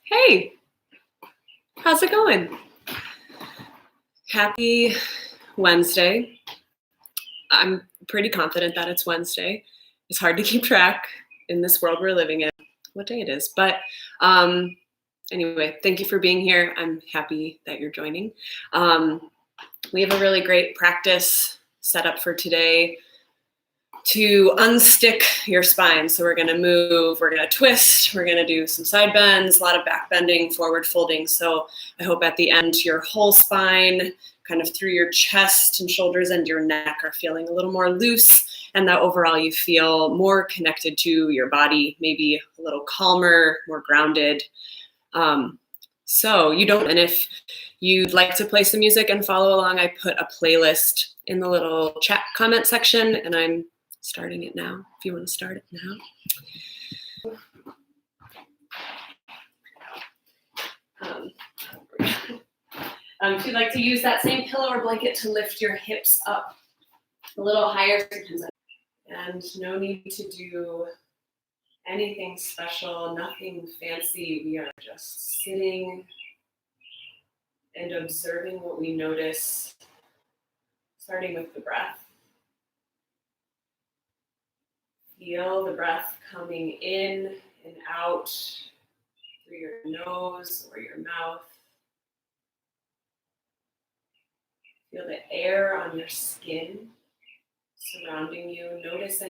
Hey, how's it going? Happy Wednesday. I'm pretty confident that it's Wednesday. It's hard to keep track in this world we're living in, what day it is. But anyway, thank you for being here. I'm happy that you're joining. We have a really great practice set up for today to unstick your spine. So we're going to move, we're going to twist, we're going to do some side bends, a lot of back bending, forward folding. So I hope at the end your whole spine, kind of through your chest and shoulders and your neck, are feeling a little more loose, and that overall you feel more connected to your body, maybe a little calmer, more grounded. So you don't, and if you'd like to play some music and follow along, I put a playlist in the little chat comment section, and I'm starting it now, if you want to start it now. If you'd like to use that same pillow or blanket to lift your hips up a little higher, and no need to do anything special, nothing fancy. We are just sitting and observing what we notice, starting with the breath. Feel the breath coming in and out through your nose or your mouth. Feel the air on your skin surrounding you. Notice and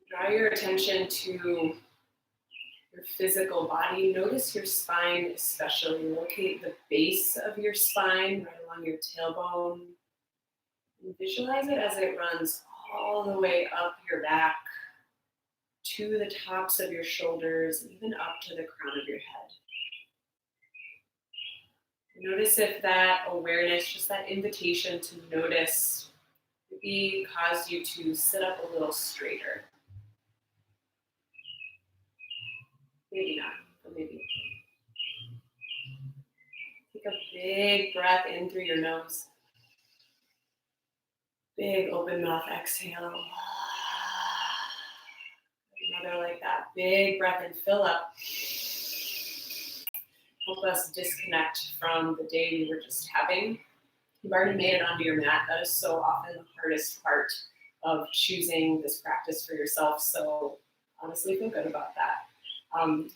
draw your attention to your physical body. Notice your spine especially. Locate the base of your spine right along your tailbone. And visualize it as it runs all the way up your back to the tops of your shoulders, even up to the crown of your head. Notice if that awareness, just that invitation to notice, maybe caused you to sit up a little straighter. Maybe not, but maybe. Take a big breath in through your nose. Big open mouth exhale. Another like that. Big breath in, fill up. Help us disconnect from the day we were just having. You've already made it onto your mat. That is so often the hardest part of choosing this practice for yourself. So honestly, feel good about that.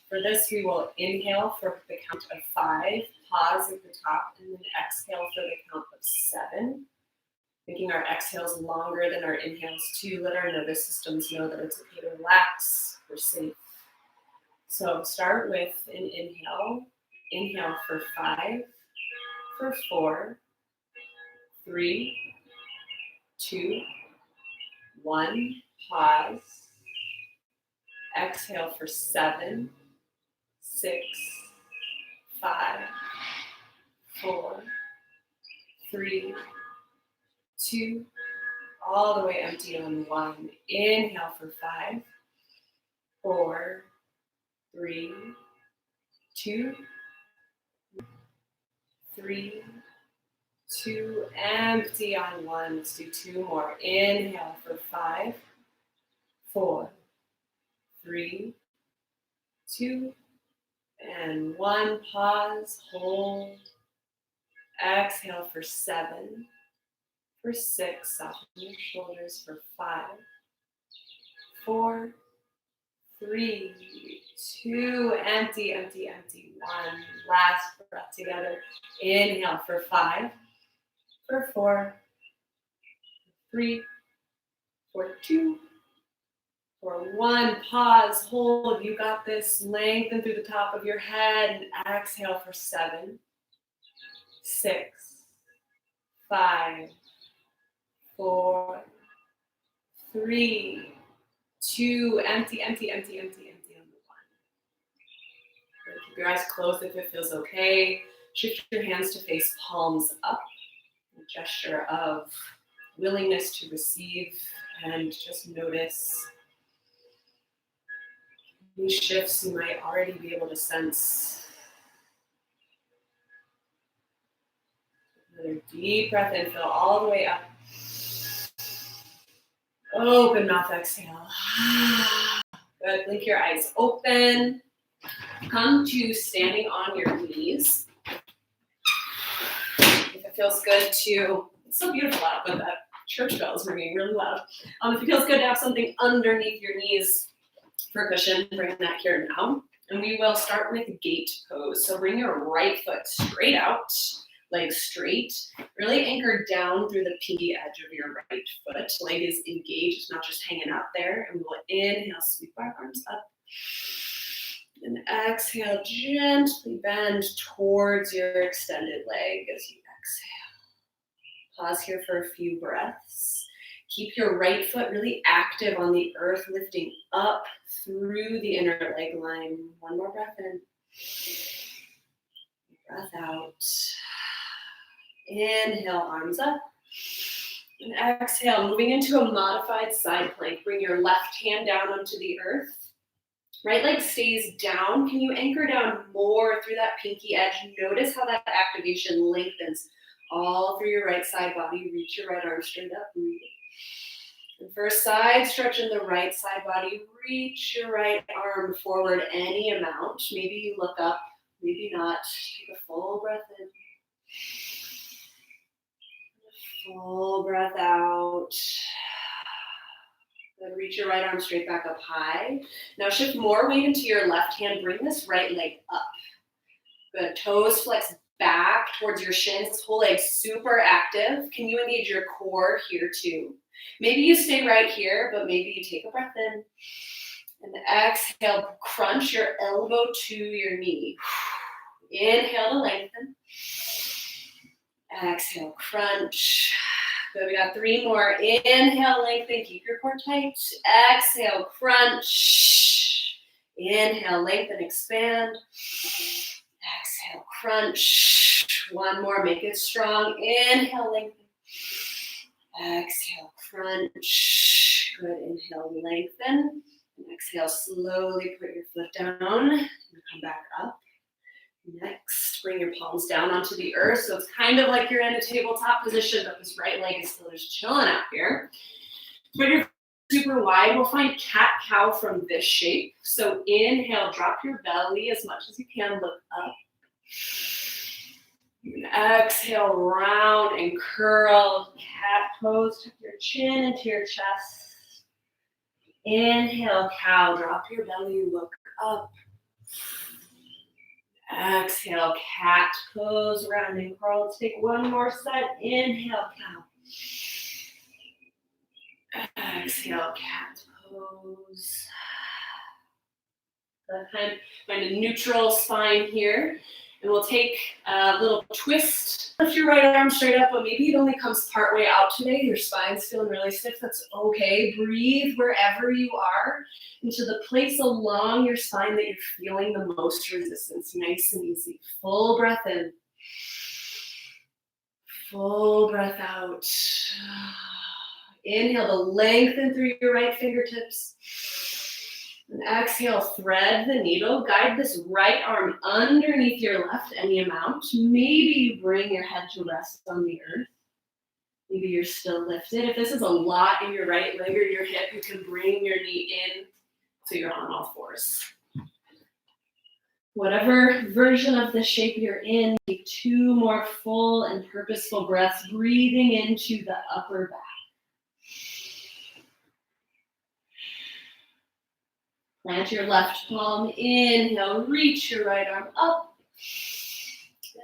For this, we will inhale for the count of 5, pause at the top, and then exhale for the count of 7. Making our exhales longer than our inhales to let our nervous systems know that it's okay to relax, we're safe. So start with an inhale. Inhale for 5, for 4, 3, 2, 1, pause. Exhale for 7, 6, 5, 4, 3, 2, all the way empty on 1. Inhale for 5, 4, 3, 2, 3, 2, empty on 1. Let's do 2 more. Inhale for 5, 4, 3, 2, and 1. Pause, hold. Exhale for 7, for 6, soften your shoulders for 5, 4, 3, 2, empty, empty, empty. 1. Last breath together. Inhale for 5, for 4, 3, for 2, for 1. Pause, hold. You got this. Lengthen through the top of your head and exhale for 7, 6, 5, 4, 3, 2, empty, empty, empty, empty, empty on the 1. Keep your eyes closed if it feels okay. Shift your hands to face palms up. A gesture of willingness to receive, and just notice any shifts you might already be able to sense. Another deep breath in, fill all the way up. Open mouth exhale. Good. Blink your eyes open. Come to standing on your knees. If it feels good to, it's so beautiful out, but that church bell is ringing really loud. If it feels good to have something underneath your knees for cushion, bring that here now. And we will start with gate pose. So bring your right foot straight out, legs straight. Really anchor down through the pinky edge of your right foot. Leg is engaged, not just hanging out there. And we will inhale, sweep our arms up. And exhale, gently bend towards your extended leg as you exhale. Pause here for a few breaths. Keep your right foot really active on the earth, lifting up through the inner leg line. One more breath in. Breath out. Inhale, arms up. And exhale, moving into a modified side plank. Bring your left hand down onto the earth. Right leg stays down. Can you anchor down more through that pinky edge? Notice how that activation lengthens all through your right side body. Reach your right arm straight up. Breathe. And for a side stretch in the right side body, reach your right arm forward any amount. Maybe you look up, maybe not. Take a full breath in. Full breath out. Then reach your right arm straight back up high. Now shift more weight into your left hand. Bring this right leg up. Good. Toes flex back towards your shins. This whole leg super active. Can you engage your core here too? Maybe you stay right here, but maybe you take a breath in. And exhale, crunch your elbow to your knee. Inhale to lengthen. Exhale, crunch. Good, we got 3 more. Inhale, lengthen, keep your core tight. Exhale, crunch. Inhale, lengthen, expand. Exhale, crunch. 1 more, make it strong. Inhale, lengthen. Exhale, crunch. Good, inhale, lengthen. And exhale, slowly put your foot down and come back up. Next, bring your palms down onto the earth. So it's kind of like you're in a tabletop position, but this right leg is still just chilling out here. Spread your feet super wide. We'll find cat-cow from this shape. So inhale, drop your belly as much as you can, look up. And exhale, round and curl, cat pose, tuck your chin into your chest. Inhale, cow, drop your belly, look up. Exhale, cat pose, round and curl. Let's take 1 more set. Inhale, cow. Exhale, cat pose. Find a neutral spine here. And we'll take a little twist. Lift your right arm straight up, but maybe it only comes part way out today. Your spine's feeling really stiff. That's okay. Breathe wherever you are into the place along your spine that you're feeling the most resistance. Nice and easy. Full breath in. Full breath out. Inhale to lengthen through your right fingertips. And exhale, thread the needle. Guide this right arm underneath your left any amount. Maybe you bring your head to rest on the earth. Maybe you're still lifted. If this is a lot in your right leg or your hip, you can bring your knee in so you're on all fours. Whatever version of the shape you're in, take 2 more full and purposeful breaths, breathing into the upper back. Plant your left palm, inhale, reach your right arm up,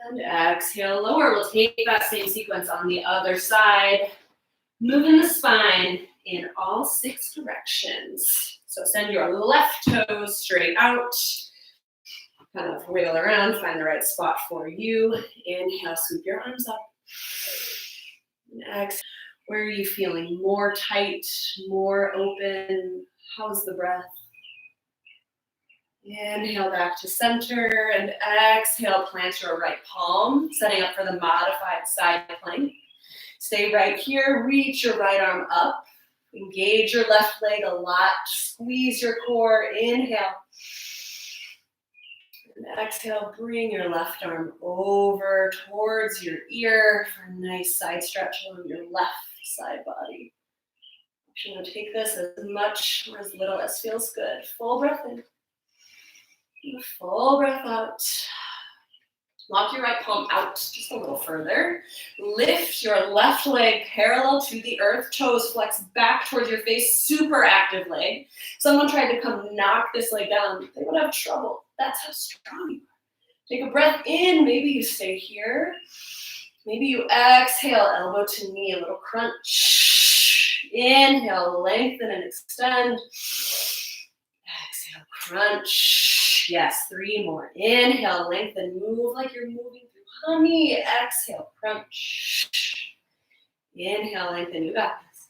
and exhale, lower. We'll take that same sequence on the other side, moving the spine in all 6 directions. So send your left toes straight out, kind of wiggle around, find the right spot for you. Inhale, sweep your arms up. And exhale, where are you feeling more tight, more open? How's the breath? Inhale back to center and exhale, plant your right palm, setting up for the modified side plank. Stay right here, reach your right arm up, engage your left leg a lot, squeeze your core, inhale. And exhale, bring your left arm over towards your ear for a nice side stretch along your left side body. I'm going to take this as much or as little as feels good. Full breath in. Full breath out. Walk your right palm out just a little further. Lift your left leg parallel to the earth. Toes flex back towards your face. Super active leg. Someone tried to come knock this leg down. They would have trouble. That's how strong you are. Take a breath in. Maybe you stay here. Maybe you exhale, elbow to knee, a little crunch. Inhale, lengthen and extend. Exhale, crunch. Yes, 3 more. Inhale, lengthen, move like you're moving through honey. Exhale, crunch. Inhale, lengthen, you got this.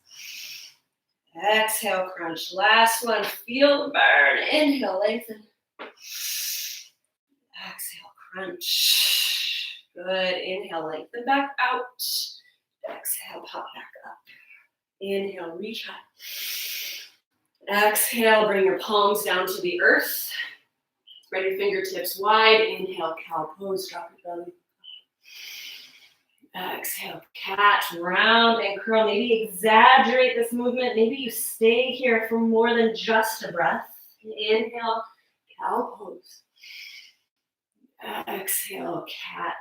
Exhale, crunch. Last one, feel the burn. Inhale, lengthen. Exhale, crunch. Good. Inhale, lengthen back out. Exhale, pop back up. Inhale, reach high. Exhale, bring your palms down to the earth. Spread your fingertips wide. Inhale, cow pose, drop your belly. Exhale, cat, round and curl. Maybe exaggerate this movement. Maybe you stay here for more than just a breath. Inhale, cow pose. Exhale, cat.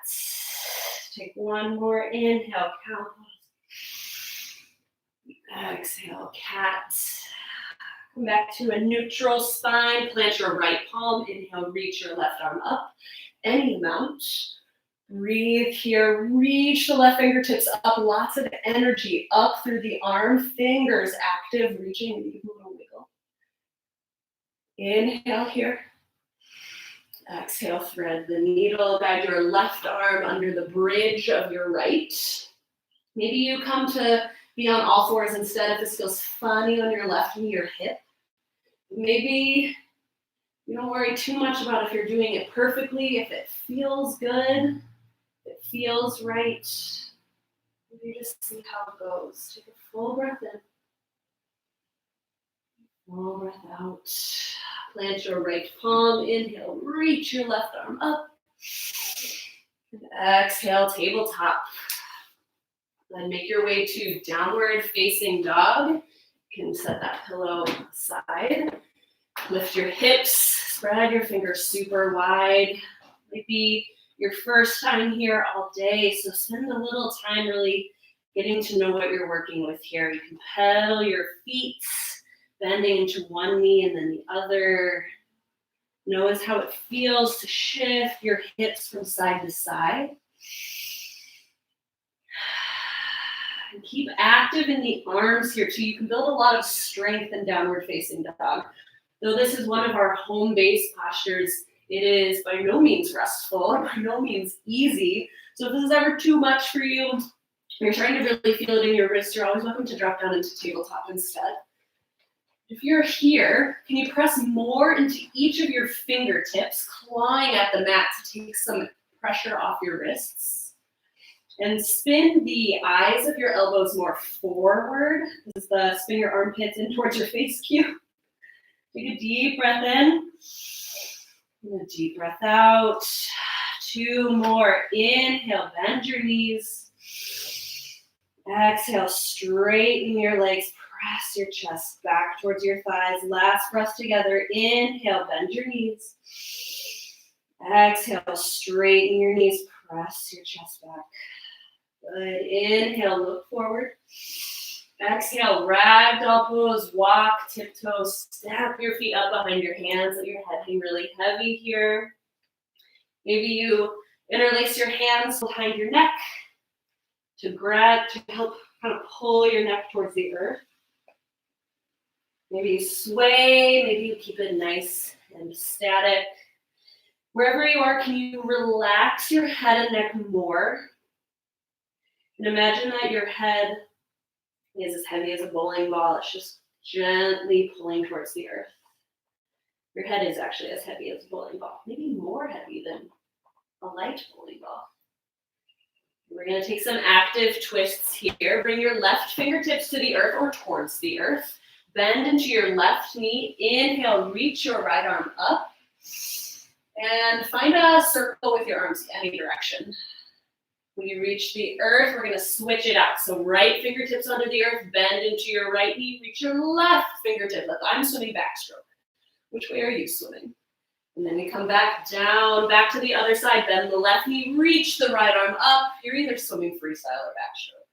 Take 1 more. Inhale, cow pose. Exhale, cat. Come back to a neutral spine. Plant your right palm. Inhale, reach your left arm up. Any amount. Breathe here. Reach the left fingertips up. Lots of energy up through the arm. Fingers active. Reaching. Give a little wiggle. Inhale here. Exhale, thread the needle. Guide your left arm under the bridge of your right. Maybe you come to be on all fours instead if this feels funny on your left knee or hip. Maybe you don't worry too much about if you're doing it perfectly, if it feels good, if it feels right. Maybe just see how it goes. Take a full breath in. Full breath out. Plant your right palm. Inhale, reach your left arm up. And exhale, tabletop. Then make your way to downward facing dog. You can set that pillow aside. Lift your hips, spread your fingers super wide. Might be your first time here all day, so spend a little time really getting to know what you're working with here. You can pedal your feet, bending into one knee and then the other. Notice how it feels to shift your hips from side to side. And keep active in the arms here too. You can build a lot of strength in downward facing dog. Though this is one of our home base postures, it is by no means restful, by no means easy. So if this is ever too much for you, and you're trying to really feel it in your wrist, you're always welcome to drop down into tabletop instead. If you're here, can you press more into each of your fingertips, clawing at the mat to take some pressure off your wrists? And spin the eyes of your elbows more forward. This is the spin your armpits in towards your face cue. Take a deep breath in. And a deep breath out. 2 more. Inhale, bend your knees. Exhale, straighten your legs. Press your chest back towards your thighs. Last breath together. Inhale, bend your knees. Exhale, straighten your knees. Press your chest back. Good. Inhale, look forward. Exhale, ragdoll pose, walk, tiptoe, step your feet up behind your hands. Let your head hang really heavy here. Maybe you interlace your hands behind your neck to help kind of pull your neck towards the earth. Maybe you sway, maybe you keep it nice and static. Wherever you are, can you relax your head and neck more? And imagine that your head is as heavy as a bowling ball. It's just gently pulling towards the earth. Your head is actually as heavy as a bowling ball, maybe more heavy than a light bowling ball. We're going to take some active twists here. Bring your left fingertips to the earth or towards the earth. Bend into your left knee. Inhale, reach your right arm up. And find a circle with your arms any direction. When you reach the earth, we're gonna switch it out. So right fingertips onto the earth, bend into your right knee, reach your left fingertip. Like I'm swimming backstroke. Which way are you swimming? And then we come back down, back to the other side, bend the left knee, reach the right arm up. You're either swimming freestyle or backstroke.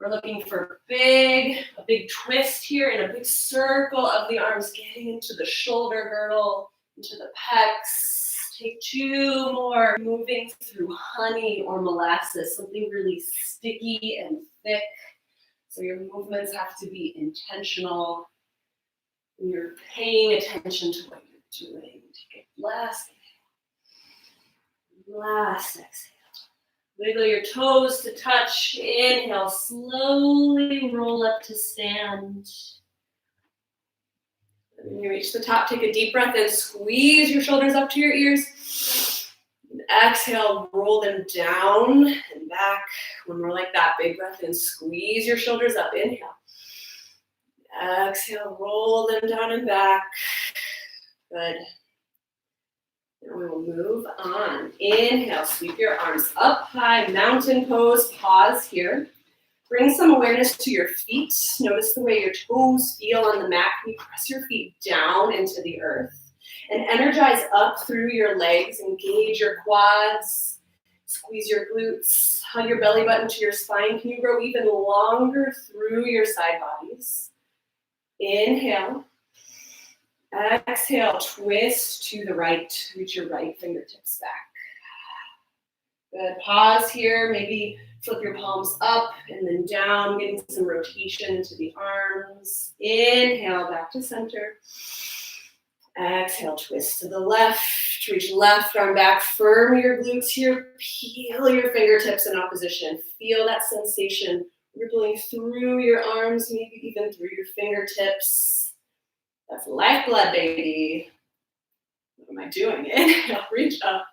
We're looking for a big twist here and a big circle of the arms getting into the shoulder girdle, into the pecs. Take 2 more, moving through honey or molasses, something really sticky and thick. So your movements have to be intentional. And you're paying attention to what you're doing. Take a last inhale. Last exhale. Wiggle your toes to touch. Inhale, slowly roll up to stand. And when you reach the top, take a deep breath in. Squeeze your shoulders up to your ears. And exhale, roll them down and back. One more like that. Big breath in. Squeeze your shoulders up. Inhale. Exhale, roll them down and back. Good. Now we will move on. Inhale, sweep your arms up high, mountain pose, pause here. Bring some awareness to your feet. Notice the way your toes feel on the mat. Can you press your feet down into the earth? And energize up through your legs. Engage your quads. Squeeze your glutes. Hug your belly button to your spine. Can you grow even longer through your side bodies? Inhale. Exhale, twist to the right. Reach your right fingertips back. Good. Pause here. Maybe flip your palms up and then down, getting some rotation into the arms. Inhale, back to center. Exhale, twist to the left. Reach left arm back. Firm your glutes here. Peel your fingertips in opposition. Feel that sensation rippling through your arms, maybe even through your fingertips. That's lifeblood, baby. What am I doing? Inhale, reach up.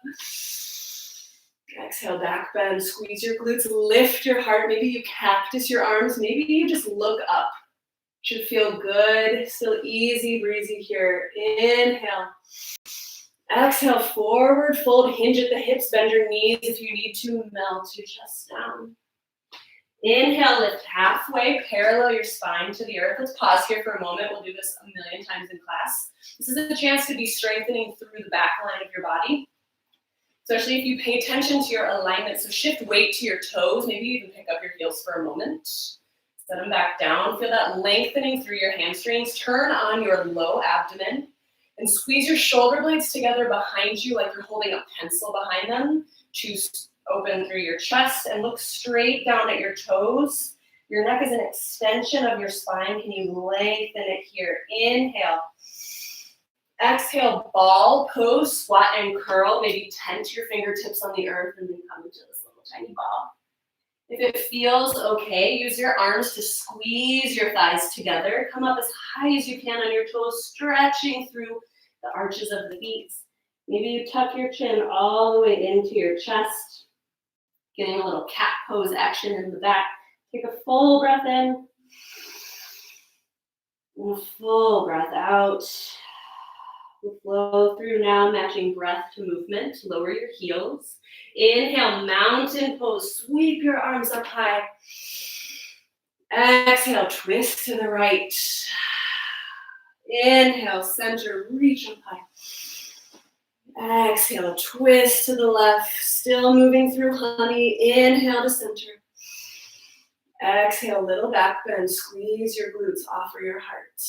Exhale, back bend. Squeeze your glutes, lift your heart. Maybe you cactus your arms. Maybe you just look up. Should feel good. Still easy breezy here. Inhale. Exhale, forward fold. Hinge at the hips. Bend your knees if you need to. Melt your chest down. Inhale, lift halfway, parallel your spine to the earth. Let's pause here for a moment. We'll do this a million times in class. This is a chance to be strengthening through the back line of your body, especially if you pay attention to your alignment. So shift weight to your toes. Maybe you even pick up your heels for a moment. Set them back down. Feel that lengthening through your hamstrings. Turn on your low abdomen and squeeze your shoulder blades together behind you like you're holding a pencil behind them to open through your chest and look straight down at your toes. Your neck is an extension of your spine. Can you lengthen it here? Inhale. Exhale, ball pose, squat and curl. Maybe tent your fingertips on the earth and then come into this little tiny ball. If it feels okay, use your arms to squeeze your thighs together. Come up as high as you can on your toes, stretching through the arches of the feet. Maybe you tuck your chin all the way into your chest. Getting a little cat pose action in the back. Take a full breath in. And a full breath out. We'll flow through now, matching breath to movement. Lower your heels. Inhale, mountain pose. Sweep your arms up high. Exhale, twist to the right. Inhale, center, reach up high. Exhale, twist to the left, still moving through honey. Inhale to center. Exhale, little back bend. Squeeze your glutes, offer your heart.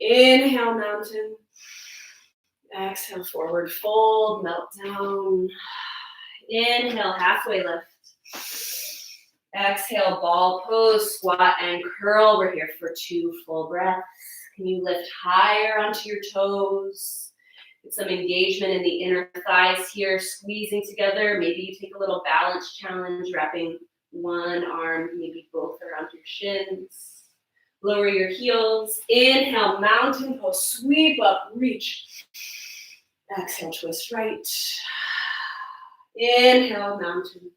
Inhale, mountain. Exhale, forward fold, melt down. Inhale, halfway lift. Exhale, ball pose, squat and curl. We're here for 2 full breaths. Can you lift higher onto your toes? Get some engagement in the inner thighs here, squeezing together. Maybe you take a little balance challenge, wrapping one arm, maybe both around your shins. Lower your heels. Inhale, mountain pose. Sweep up, reach. Exhale, twist right. Inhale, mountain.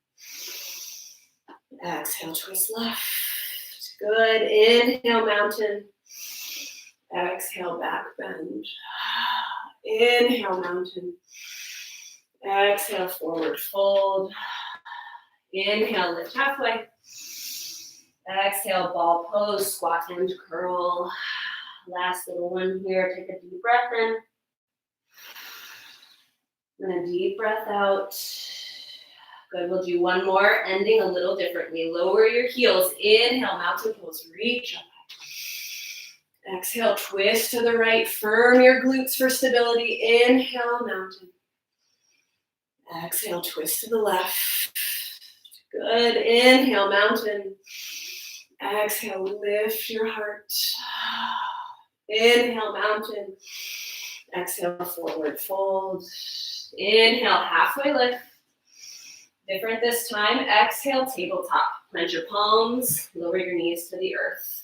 Exhale, twist left. Good. Inhale, mountain. Exhale, back bend. Inhale, mountain. Exhale, forward fold. Inhale, lift halfway. Exhale, ball pose, squat and curl. Last little one here. Take a deep breath in. And a deep breath out. Good, we'll do one more, ending a little differently. Lower your heels. Inhale, mountain pose, reach up. Exhale, twist to the right. Firm your glutes for stability. Inhale, mountain. Exhale, twist to the left. Good. Inhale, mountain. Exhale, lift your heart. Inhale, mountain. Exhale, forward fold. Inhale, halfway lift. Different this time. Exhale, tabletop. Plant your palms. Lower your knees to the earth.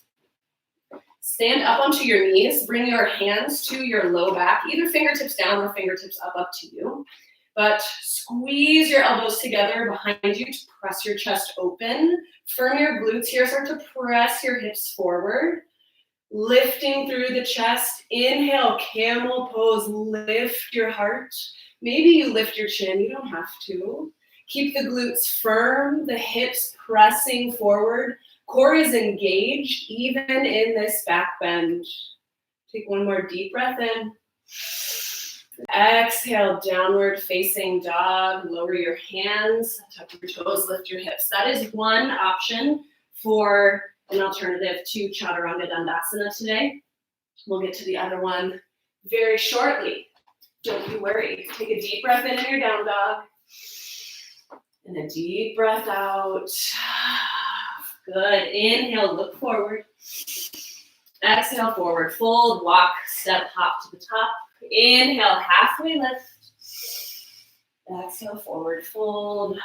Stand up onto your knees. Bring your hands to your low back. Either fingertips down or fingertips up to you. But squeeze your elbows together behind you to press your chest open. Firm your glutes here. Start to press your hips forward. Lifting through the chest. Inhale, camel pose. Lift your heart. Maybe you lift your chin. You don't have to. Keep the glutes firm. The hips pressing forward. Core is engaged even in this back bend. Take one more deep breath in. Exhale, downward facing dog. Lower your hands, tuck your toes, lift your hips. That is one option for an alternative to Chaturanga Dandasana today. We'll get to the other one very shortly. Don't you worry. Take a deep breath in your down dog. And a deep breath out. Good. Inhale, look forward. Exhale, forward fold. Walk, step, hop to the top. Inhale, halfway lift. Exhale, forward fold.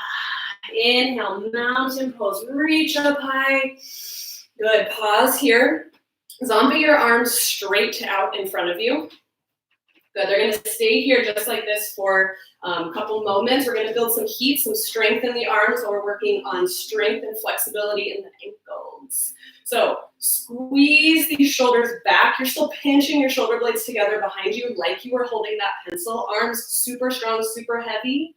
Inhale, mountain pose. Reach up high. Good. Pause here. Zombie your arms straight out in front of you. Good. They're going to stay here just like this for a couple moments. We're going to build some heat, some strength in the arms, while we're working on strength and flexibility in the ankles. So squeeze these shoulders back. You're still pinching your shoulder blades together behind you like you were holding that pencil. Arms super strong, super heavy.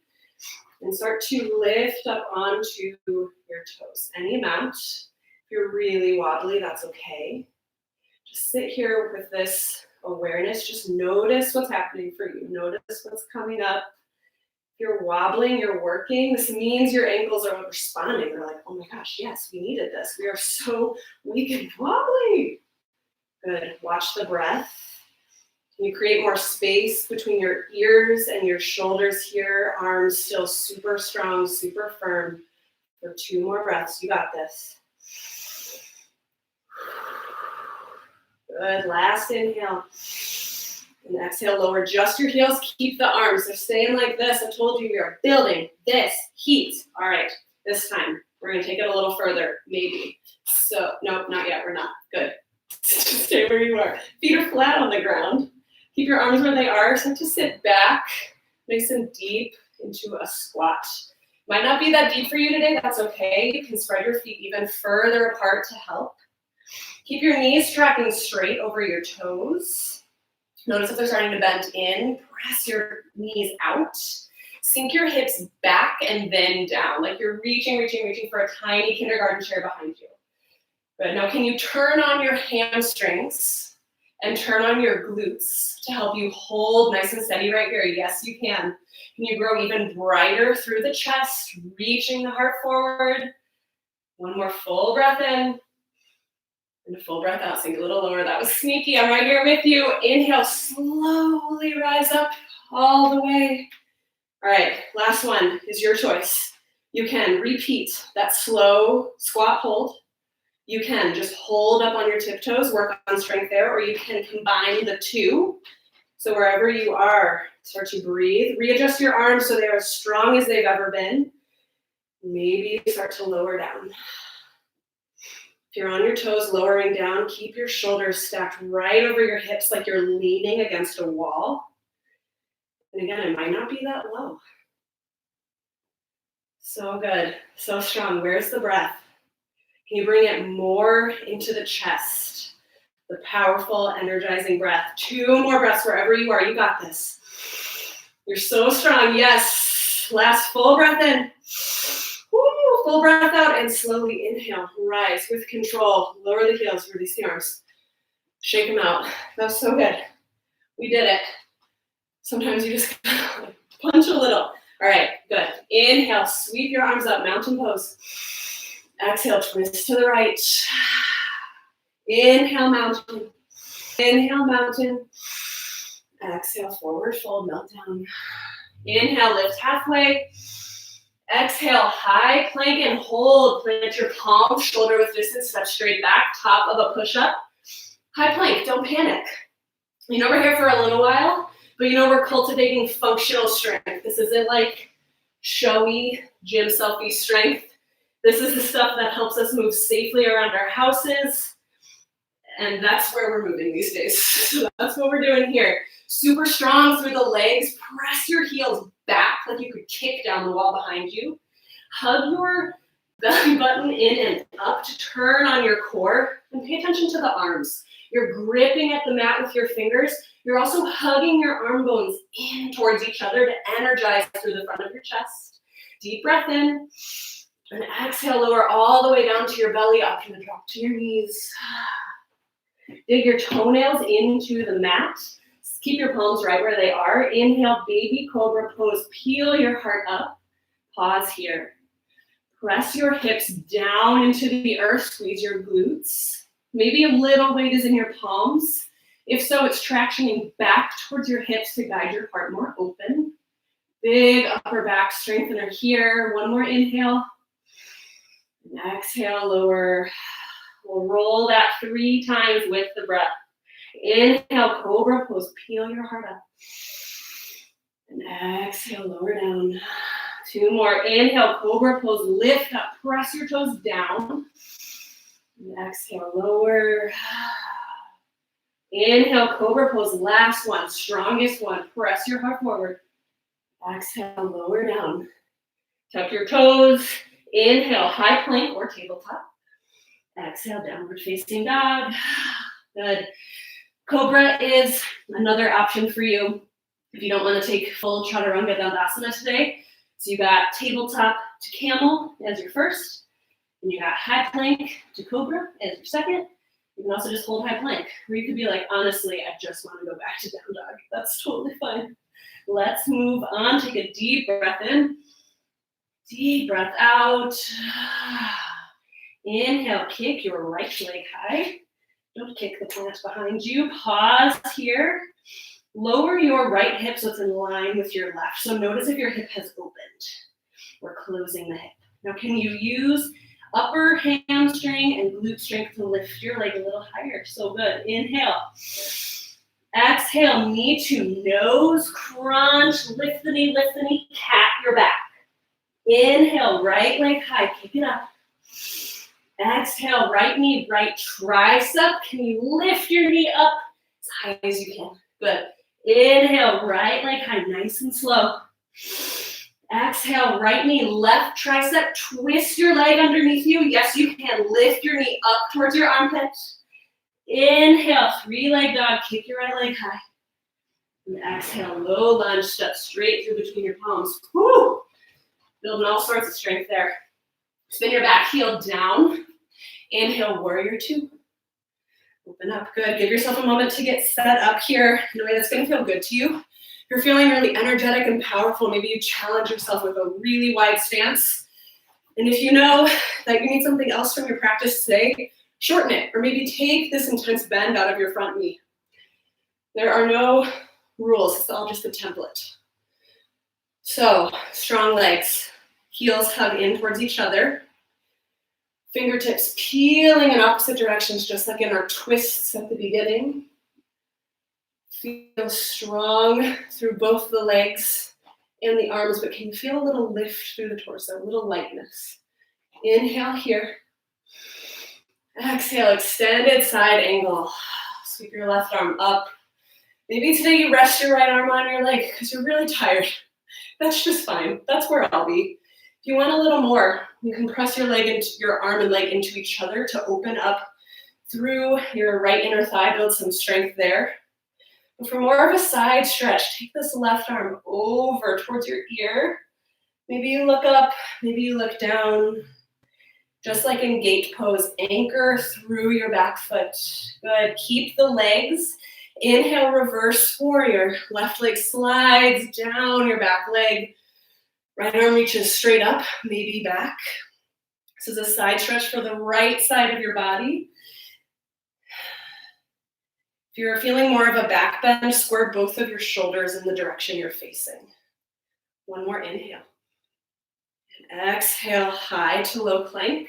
And start to lift up onto your toes. Any amount. If you're really wobbly, that's okay. Just sit here with this awareness. Just notice what's happening for you. Notice what's coming up. If you're wobbling, you're working. This means your ankles are responding. They're like, oh my gosh, yes, we needed this. We are so weak and wobbly. Good. Watch the breath. Can you create more space between your ears and your shoulders here? Arms still super strong, super firm. For 2 more breaths. You got this. Good. Last inhale. And exhale, lower just your heels. Keep the arms. They're staying like this. I told you we are building this heat. All right. This time, we're going to take it a little further. Maybe. So, nope, not yet. We're not. Good. Stay where you are. Feet are flat on the ground. Keep your arms where they are. Start to sit back nice and deep into a squat. Might not be that deep for you today. That's okay. You can spread your feet even further apart to help. Keep your knees tracking straight over your toes. Notice if they're starting to bend in. Press your knees out. Sink your hips back and then down, like you're reaching for a tiny kindergarten chair behind you. Good. Now, can you turn on your hamstrings and turn on your glutes to help you hold nice and steady right here? Yes, you can. Can you grow even brighter through the chest, reaching the heart forward? One more full breath in. And a full breath out. Sink a little lower. That was sneaky. I'm right here with you. Inhale, slowly rise up all the way. All right, last one is your choice. You can repeat that slow squat hold. You can just hold up on your tiptoes, work on strength there, or you can combine the two. So wherever you are, start to breathe. Readjust your arms so they're as strong as they've ever been. Maybe start to lower down. If you're on your toes, lowering down, keep your shoulders stacked right over your hips like you're leaning against a wall. And again, it might not be that low. So good, so strong. Where's the breath? Can you bring it more into the chest? The powerful, energizing breath. 2 more breaths wherever you are. You got this. You're so strong. Yes. Last full breath in. Woo, Full breath out and slowly inhale. Rise with control. Lower the heels, release the arms. Shake them out. That was so good. We did it. Sometimes you just punch a little. All right, good. Inhale, sweep your arms up, mountain pose. Exhale, twist to the right. Inhale, mountain. Inhale, mountain. Exhale, forward fold, melt down. Inhale, lift halfway. Exhale, high plank and hold. Plant your palms, shoulder width distance, step straight back, top of a push-up. High plank, don't panic. You know we're here for a little while, but you know we're cultivating functional strength. This isn't like showy gym selfie strength. This is the stuff that helps us move safely around our houses, and that's where we're moving these days. So that's what we're doing here. Super strong through the legs. Press your heels back like you could kick down the wall behind you. Hug your belly button in and up to turn on your core, and pay attention to the arms. You're gripping at the mat with your fingers. You're also hugging your arm bones in towards each other to energize through the front of your chest. Deep breath in. And exhale, lower all the way down to your belly, up and drop to your knees. Dig your toenails into the mat. Keep your palms right where they are. Inhale, baby cobra pose. Peel your heart up. Pause here. Press your hips down into the earth. Squeeze your glutes. Maybe a little weight is in your palms. If so, it's tractioning back towards your hips to guide your heart more open. Big upper back strengthener here. One more inhale. And exhale, lower. We'll roll that 3 times with the breath. Inhale, cobra pose. Peel your heart up. And exhale, lower down. 2 more. Inhale, cobra pose. Lift up. Press your toes down. And exhale, lower. Inhale, cobra pose. Last one. Strongest one. Press your heart forward. Exhale, lower down. Tuck your toes. Inhale, high plank or tabletop. Exhale, downward facing dog. Good. Cobra is another option for you if you don't want to take full chaturanga dandasana today. So you got tabletop to camel as your first, and you got high plank to cobra as your second. You can also just hold high plank, or you could be like, honestly, I just want to go back to down dog. That's totally fine. Let's move on. Take a deep breath in. Deep breath out. Inhale, kick your right leg high. Don't kick the plant behind you. Pause here. Lower your right hip so it's in line with your left. So notice if your hip has opened. We're closing the hip. Now can you use upper hamstring and glute strength to lift your leg a little higher? So good. Inhale. Exhale, knee to nose crunch. Lift the knee, cat your back. Inhale, right leg high, kick it up. Exhale, right knee, right tricep. Can you lift your knee up as high as you can? Good. Inhale, right leg high, nice and slow. Exhale, right knee, left tricep. Twist your leg underneath you. Yes, you can. Lift your knee up towards your armpit. Inhale, 3-leg dog. Kick your right leg high. And exhale, low lunge. Step straight through between your palms. Woo! Building all sorts of strength there. Spin your back heel down. Inhale, warrior 2. Open up, good. Give yourself a moment to get set up here in a way that's gonna feel good to you. If you're feeling really energetic and powerful, maybe you challenge yourself with a really wide stance. And if you know that you need something else from your practice today, shorten it, or maybe take this intense bend out of your front knee. There are no rules, it's all just a template. So, strong legs, heels hug in towards each other. Fingertips peeling in opposite directions, just like in our twists at the beginning. Feel strong through both the legs and the arms, but can you feel a little lift through the torso, a little lightness? Inhale here. Exhale, extended side angle. Sweep your left arm up. Maybe today you rest your right arm on your leg because you're really tired. That's just fine. That's where I'll be. If you want a little more, you can press your arm and leg into each other to open up through your right inner thigh, build some strength there. But for more of a side stretch, take this left arm over towards your ear. Maybe you look up, maybe you look down. Just like in gate pose, anchor through your back foot. Good. Keep the legs. Inhale, reverse warrior. Left leg slides down your back leg. Right arm reaches straight up, maybe back. This is a side stretch for the right side of your body. If you're feeling more of a back bend, square both of your shoulders in the direction you're facing. One more inhale. And exhale, high to low plank.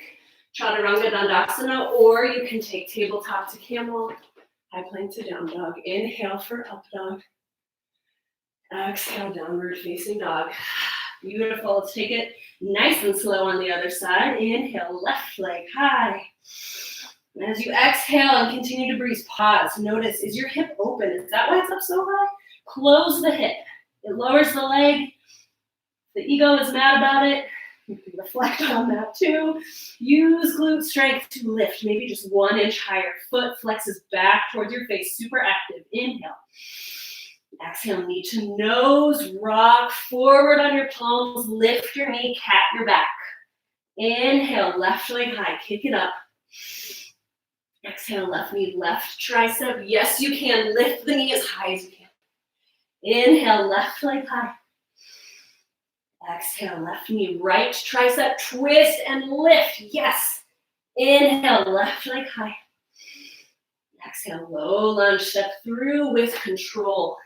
Chaturanga Dandasana, or you can take tabletop to camel, high plank to down dog. Inhale for up dog. Exhale, downward facing dog. Beautiful. Let's take it nice and slow on the other side. Inhale, left leg high. And as you exhale and continue to breathe, pause. Notice, is your hip open? Is that why it's up so high? Close the hip. It lowers the leg. The ego is mad about it. You can reflect on that too. Use glute strength to lift, maybe just 1 inch higher. Foot flexes back towards your face, super active. Inhale. Exhale, knee to nose, rock forward on your palms, lift your knee, cat your back. Inhale, left leg high, kick it up. Exhale, left knee, left tricep. Yes, you can. Lift the knee as high as you can. Inhale, left leg high. Exhale, left knee, right tricep, twist and lift. Yes. Inhale, left leg high. Exhale, low lunge, step through with control.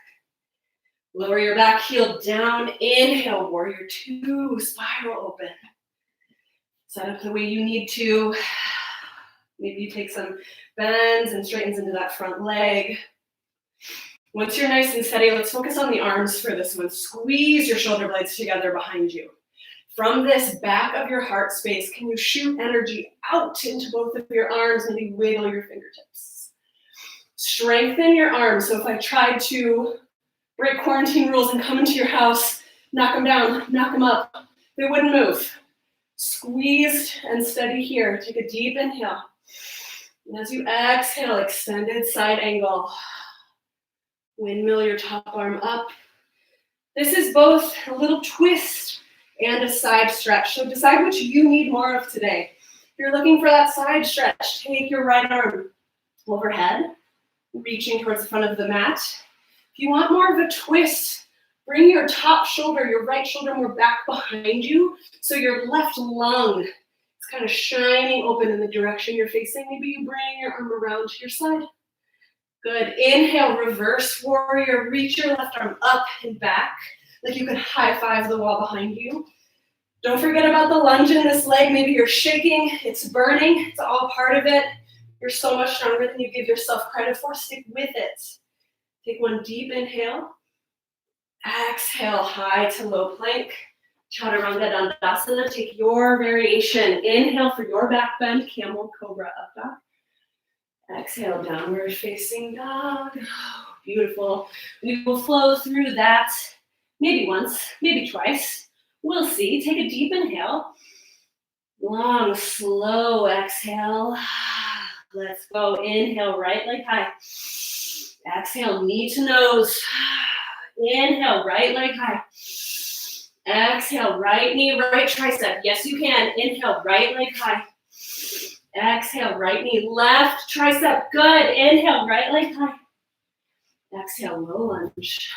Lower your back heel down. Inhale, warrior two, spiral open. Set up the way you need to. Maybe you take some bends and straightens into that front leg. Once you're nice and steady, let's focus on the arms for this one. Squeeze your shoulder blades together behind you. From this back of your heart space, can you shoot energy out into both of your arms? Maybe wiggle your fingertips. Strengthen your arms. So if I tried to break quarantine rules and come into your house, knock them down, knock them up, they wouldn't move. Squeezed and steady here. Take a deep inhale. And as you exhale, extended side angle. Windmill your top arm up. This is both a little twist and a side stretch. So decide which you need more of today. If you're looking for that side stretch, take your right arm overhead, reaching towards the front of the mat. If you want more of a twist, bring your top shoulder, your right shoulder more back behind you, so your left lung is kind of shining open in the direction you're facing. Maybe you bring your arm around to your side. Good. Inhale, reverse warrior. Reach your left arm up and back, like you could high five the wall behind you. Don't forget about the lunge in this leg. Maybe you're shaking, it's burning, it's all part of it. You're so much stronger than you give yourself credit for. Stick with it. Take one deep inhale. Exhale, high to low plank. Chaturanga Dandasana. Take your variation. Inhale for your back bend, camel, cobra, up dog. Exhale, downward facing dog. Oh, beautiful. We will flow through that maybe once, maybe twice. We'll see. Take a deep inhale. Long, slow exhale. Let's go. Inhale, right leg high. Exhale, knee to nose. Inhale, right leg high. Exhale, right knee, right tricep. Yes, you can. Inhale, right leg high. Exhale, right knee, left tricep. Good. Inhale, right leg high. Exhale, low lunge.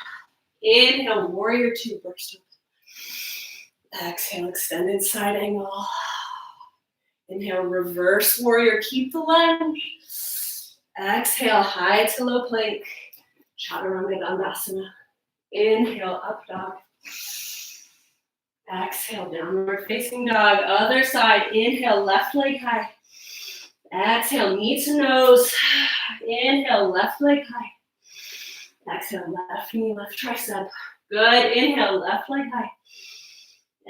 Inhale, warrior two, burst up. Exhale, extended side angle. Inhale, reverse warrior. Keep the lunge. Exhale, high to low plank. Chaturanga Dandasana. Inhale, up dog. Exhale, downward facing dog. Other side. Inhale, left leg high. Exhale, knee to nose. Inhale, left leg high. Exhale, left knee, left tricep. Good. Inhale, left leg high.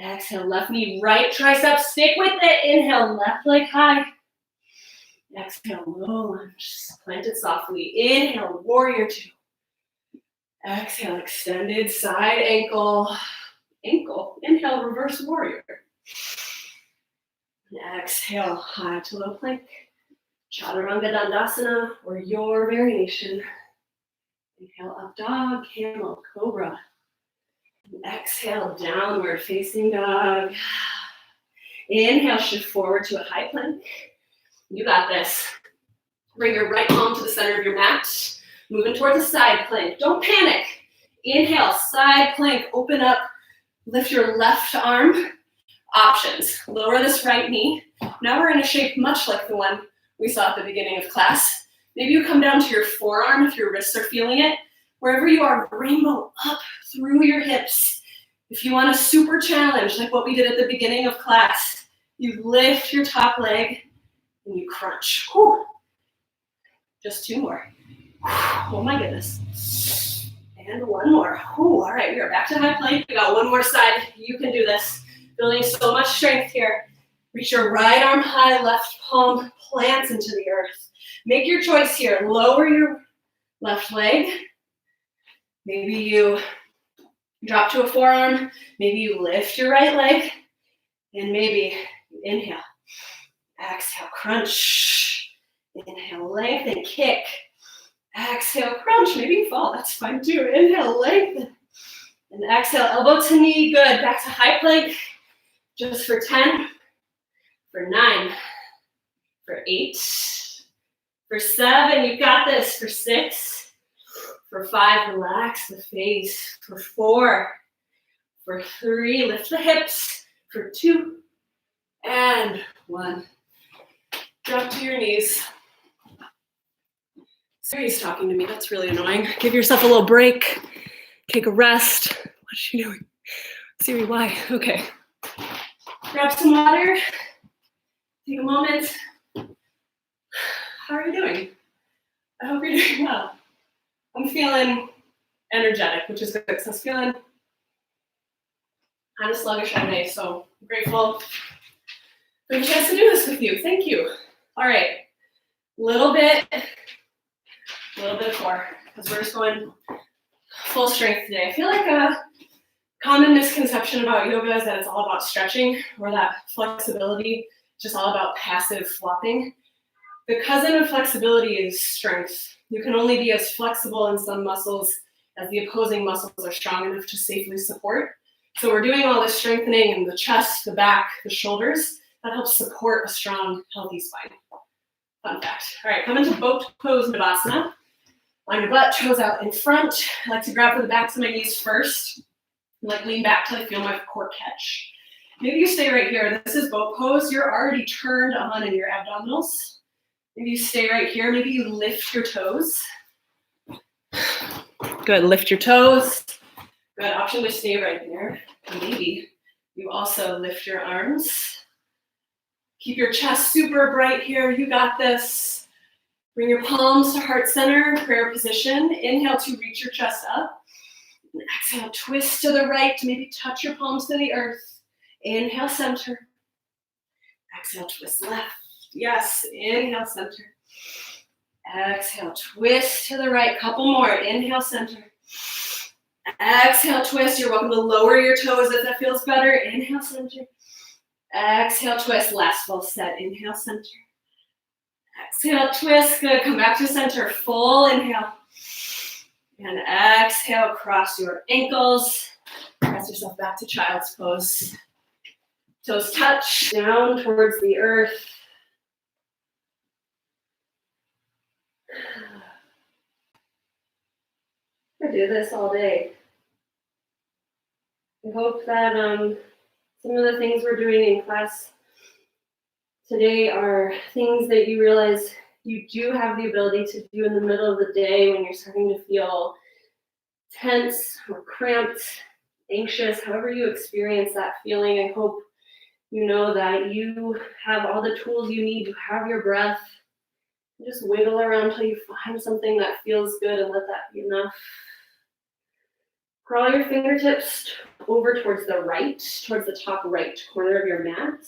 Exhale, left knee, right tricep. Stick with it. Inhale, left leg high. Exhale, low lunge. Plant it softly. Inhale, warrior two. Exhale, extended side ankle. Ankle. Inhale, reverse warrior. Exhale, high to low plank. Chaturanga Dandasana, or your variation. Inhale, up dog, camel, cobra. Exhale, downward facing dog. Inhale, shift forward to a high plank. You got this. Bring your right palm to the center of your mat. Moving towards a side plank. Don't panic. Inhale, side plank, open up. Lift your left arm. Options. Lower this right knee. Now we're in a shape much like the one we saw at the beginning of class. Maybe you come down to your forearm if your wrists are feeling it. Wherever you are, rainbow up through your hips. If you want a super challenge, like what we did at the beginning of class, you lift your top leg and you crunch. Whew. Just 2 more. Oh my goodness. And 1 more. Whew. All right, we are back to high plank. We got 1 more side. You can do this. Building so much strength here. Reach your right arm high, left palm plants into the earth. Make your choice here. Lower your left leg. Maybe you drop to a forearm. Maybe you lift your right leg. And maybe you inhale. Exhale, crunch. Inhale, lengthen, kick. Exhale, crunch. Maybe you fall. That's fine too. Inhale, lengthen. And exhale, elbow to knee. Good. Back to high plank. Just for 10. For 9. For 8. For 7. You got this. For 6. For 5. Relax the face. For 4. For 3. Lift the hips. For 2. And 1. Drop to your knees. Siri's talking to me. That's really annoying. Give yourself a little break. Take a rest. What's she doing? Siri, why? Okay. Grab some water. Take a moment. How are you doing? I hope you're doing well. I'm feeling energetic, which is good because I was feeling kind of sluggish all day, so I'm grateful for the chance to do this with you. Thank you. All right, little bit of core, because we're just going full strength today. I feel like a common misconception about yoga is that it's all about stretching, or that flexibility is just all about passive flopping. The cousin of flexibility is strength. You can only be as flexible in some muscles as the opposing muscles are strong enough to safely support. So we're doing all this strengthening in the chest, the back, the shoulders. That helps support a strong, healthy spine. Fun fact. All right, come into boat pose Navasana. Line your butt, toes out in front. I like to grab for the backs of my knees first. Like lean back till I feel my core catch. Maybe you stay right here. This is boat pose. You're already turned on in your abdominals. Maybe you stay right here. Maybe you lift your toes. Good, lift your toes. Good, option to stay right there. Maybe you also lift your arms. Keep your chest super bright here. You got this. Bring your palms to heart center, prayer position. Inhale to reach your chest up. And exhale, twist to the right to maybe touch your palms to the earth. Inhale, center. Exhale, twist left. Yes, inhale, center. Exhale, twist to the right. Couple more. Inhale, center. Exhale, twist. You're welcome to lower your toes if that feels better. Inhale, center. Exhale, twist. Last full set. Inhale, center. Exhale, twist. Good. Come back to center. Full inhale. And exhale, cross your ankles. Press yourself back to child's pose. Toes touch down towards the earth. I do this all day. I hope that some of the things we're doing in class today are things that you realize you do have the ability to do in the middle of the day when you're starting to feel tense or cramped, anxious, however you experience that feeling. I hope you know that you have all the tools you need. You have your breath. Just wiggle around until you find something that feels good and let that be enough. Crawl your fingertips over towards the right, towards the top right corner of your mat.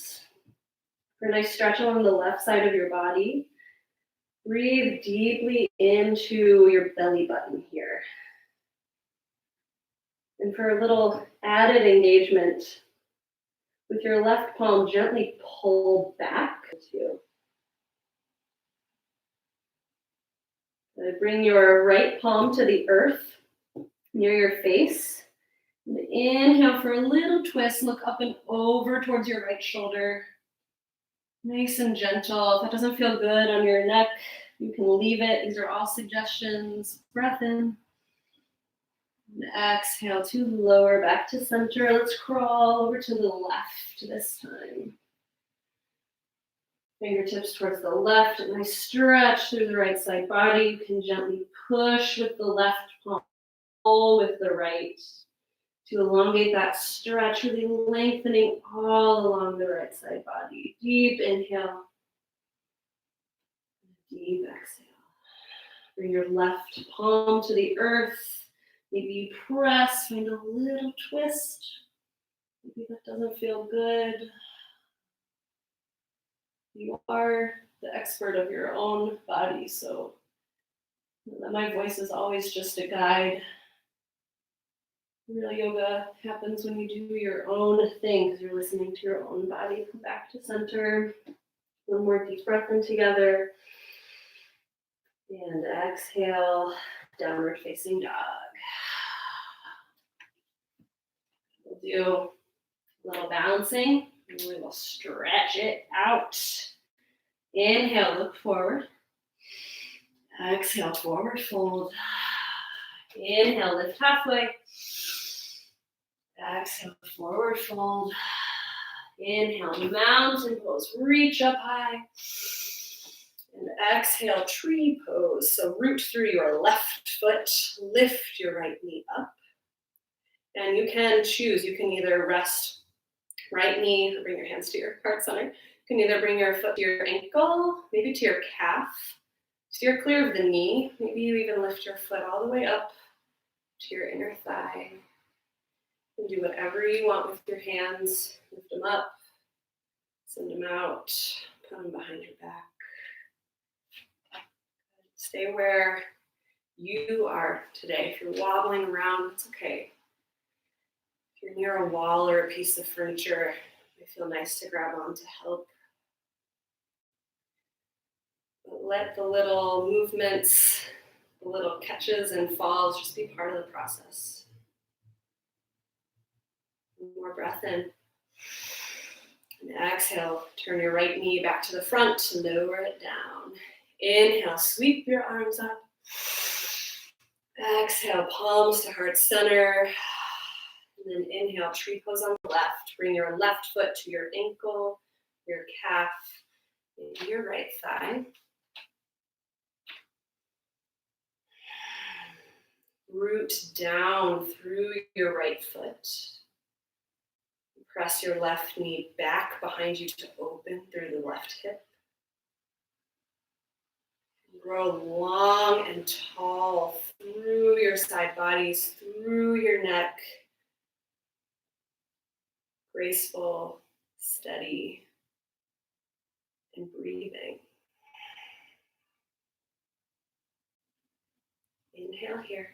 For a nice stretch along the left side of your body. Breathe deeply into your belly button here. And for a little added engagement, with your left palm, gently pull back to. Bring your right palm to the earth near your face. And Inhale for a little twist. Look up and over towards your right shoulder. Nice and gentle. If that doesn't feel good on your neck, you can leave it. These are all suggestions. Breath in. And exhale to lower back to center. Let's crawl over to the left this time. Fingertips towards the left. A nice stretch through the right side body. You can gently push with the left palm, pull with the right to elongate that stretch, really lengthening all along the right side body. Deep inhale. Deep exhale. Bring your left palm to the earth. Maybe you press, find a little twist. Maybe that doesn't feel good. You are the expert of your own body, so my voice is always just a guide. Real yoga happens when you do your own thing, because you're listening to your own body. Come back to center. One more deep breath in together. And exhale, downward facing dog. We'll do a little balancing. And we will stretch it out. Inhale, look forward. Exhale, forward fold. Inhale, lift halfway. Exhale, forward fold. Inhale, mountain pose. Reach up high. And exhale, tree pose. So root through your left foot. Lift your right knee up. And you can choose. You can either rest right knee, bring your hands to your heart center. You can either bring your foot to your ankle, maybe to your calf. Steer clear of the knee. Maybe you even lift your foot all the way up to your inner thigh. You can do whatever you want with your hands. Lift them up, send them out, put them behind your back. Stay where you are today. If you're wobbling around, it's okay. If you're near a wall or a piece of furniture, it might feel nice to grab on to help. But let the little movements, the little catches and falls just be part of the process. One more breath in. And exhale, turn your right knee back to the front, lower it down. Inhale, sweep your arms up. Exhale, palms to heart center. And then inhale, tree pose on the left. Bring your left foot to your ankle, your calf, and your right thigh. Root down through your right foot. Press your left knee back behind you to open through the left hip. Grow long and tall through your side bodies, through your neck. Graceful, steady, and breathing. Inhale here.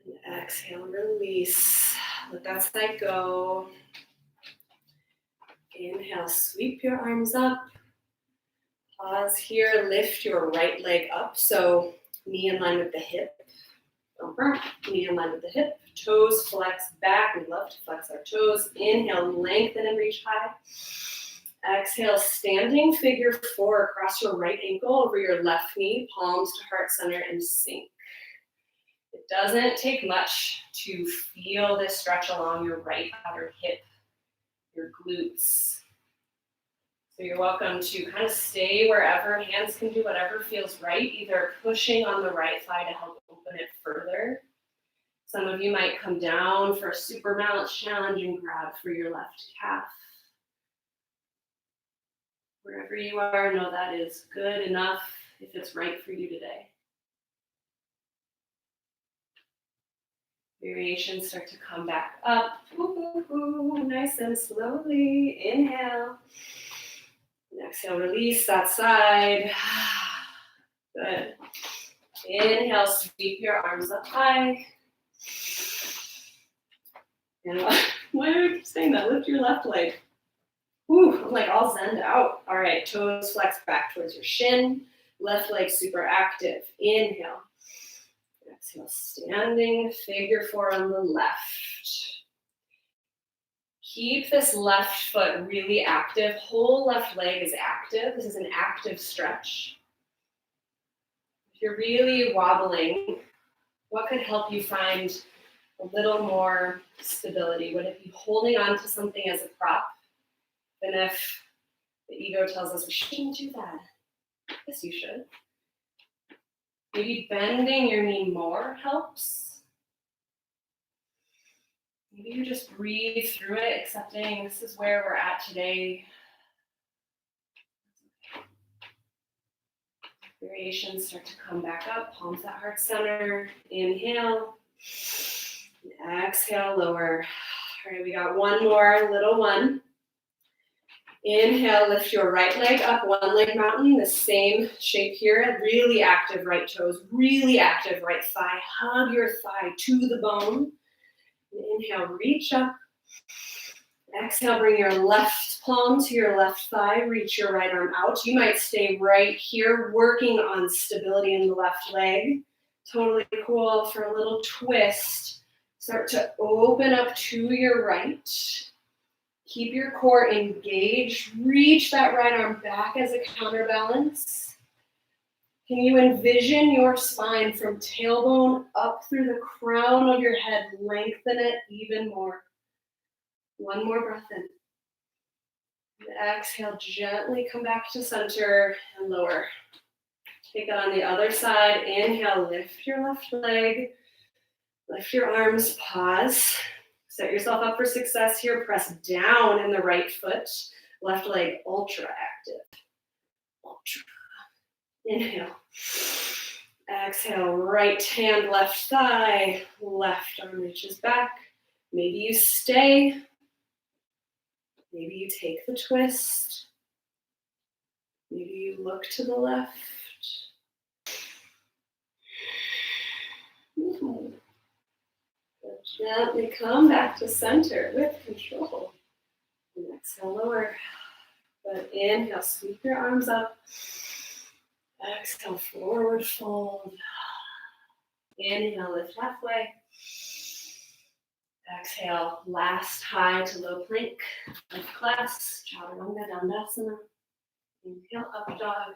And exhale, release. Let that side go. Inhale, sweep your arms up. Pause here, lift your right leg up. So knee in line with the hip. Knee in line with the hip. Toes flex back. We love to flex our toes. Inhale, lengthen and reach high. Exhale, standing figure four across your right ankle over your left knee, palms to heart center, and sink. It doesn't take much to feel this stretch along your right outer hip, your glutes. So you're welcome to kind of stay wherever. Hands can do whatever feels right, either pushing on the right thigh to help open it further. Some of you might come down for a super balance challenge and grab for your left calf. Wherever you are, know that is good enough if it's right for you today. Variations start to come back up. Nice and slowly. Inhale. And exhale, release that side. Good. Inhale, sweep your arms up high. And why do I keep saying that? Lift your left leg. Ooh, I'm like all zened out. All right, toes flex back towards your shin. Left leg super active. Inhale. Exhale, standing figure four on the left. Keep this left foot really active. Whole left leg is active. This is an active stretch. If you're really wobbling, what could help you find a little more stability? Would it be holding on to something as a prop? And if the ego tells us we shouldn't do that, yes, you should. Maybe bending your knee more helps. Maybe you just breathe through it, accepting this is where we're at today. Variations start to come back up, palms at heart center. Inhale. Exhale, lower. All right, we got one more, little one. Inhale, lift your right leg up, one leg mountain, the same shape here. Really active right toes, really active right thigh. Hug your thigh to the bone. Inhale, reach up. Exhale, bring your left palm to your left thigh. Reach your right arm out. You might stay right here, working on stability in the left leg. Totally cool. For a little twist, start to open up to your right. Keep your core engaged. Reach that right arm back as a counterbalance. Can you envision your spine from tailbone up through the crown of your head? Lengthen it even more. One more breath in. And exhale, gently come back to center and lower. Take it on the other side. Inhale, lift your left leg. Lift your arms, pause. Set yourself up for success here. Press down in the right foot. Left leg ultra active. Ultra. Inhale. Exhale, right hand, left thigh. Left arm reaches back. Maybe you stay. Maybe you take the twist. Maybe you look to the left. Gently come back to center with control. And exhale, lower. But inhale, sweep your arms up. Exhale, forward fold. Inhale, lift halfway. Exhale, last high to low plank. Lift class, chaturanga dandasana. Inhale, up dog.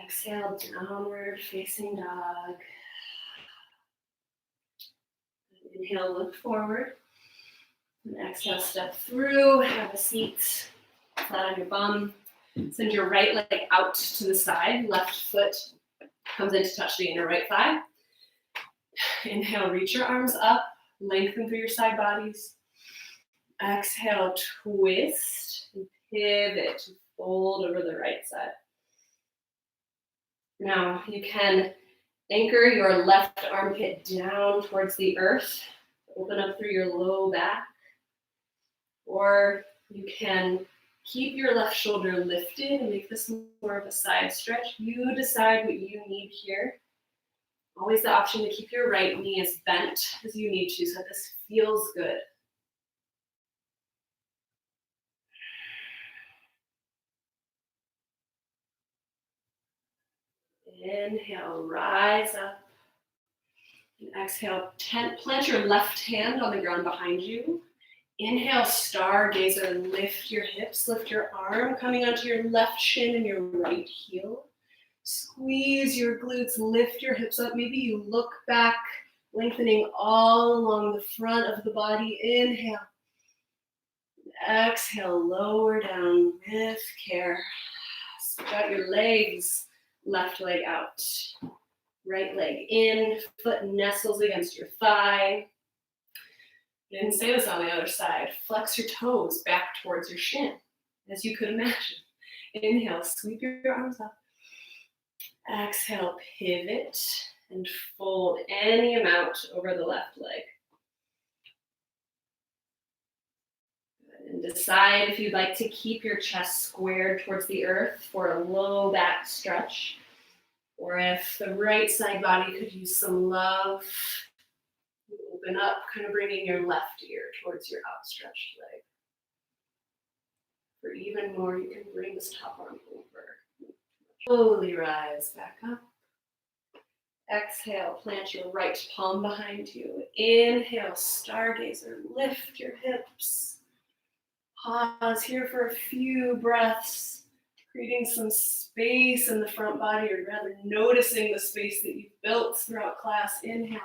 Exhale, downward facing dog. Inhale, look forward. And exhale, step through, have a seat, flat on your bum. Send your right leg out to the side. Left foot comes in to touch the inner right thigh. Inhale, reach your arms up, lengthen through your side bodies. Exhale, twist, and pivot, fold over the right side. Now, you can anchor your left armpit down towards the earth. Open up through your low back. Or you can keep your left shoulder lifted and make this more of a side stretch. You decide what you need here. Always the option to keep your right knee as bent as you need to so that this feels good. Inhale, rise up. And exhale, plant your left hand on the ground behind you. Inhale, stargazer, lift your hips, lift your arm coming onto your left shin and your right heel. Squeeze your glutes, lift your hips up. Maybe you look back, lengthening all along the front of the body. Inhale. Exhale, lower down with care. Spread out your legs, left leg out. Right leg in, foot nestles against your thigh. Didn't say this on the other side. Flex your toes back towards your shin, as you could imagine. Inhale, sweep your arms up. Exhale, pivot and fold any amount over the left leg. Good. And decide if you'd like to keep your chest squared towards the earth for a low back stretch, or if the right side body could use some love. Open up, kind of bringing your left ear towards your outstretched leg. For even more, you can bring this top arm over. Slowly rise back up. Exhale, plant your right palm behind you. Inhale, stargazer, lift your hips. Pause here for a few breaths, creating some space in the front body, or rather noticing the space that you've built throughout class. Inhale.